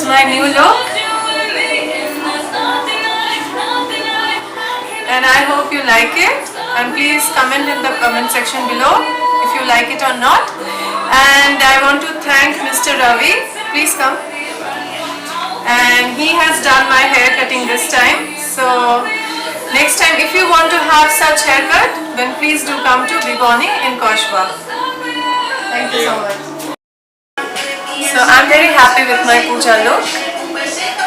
my new look, and I hope you like it, and please comment in the comment section below if you like it or not. And I want to thank Mr. Ravi. Please come. And he has done my hair cutting this time. So next time if you want to have such haircut, then please do come to Biboni in Koshwa. Thank you so much. So I'm very happy with my puja look.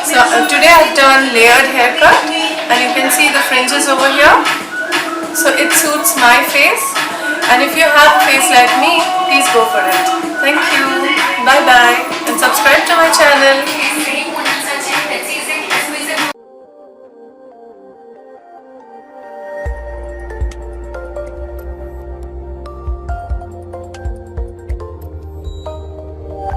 So today I've done layered haircut, and you can see the fringes over here. So it suits my face, and if you have a face like me, please go for it. Thank you. Bye bye, and subscribe to my channel.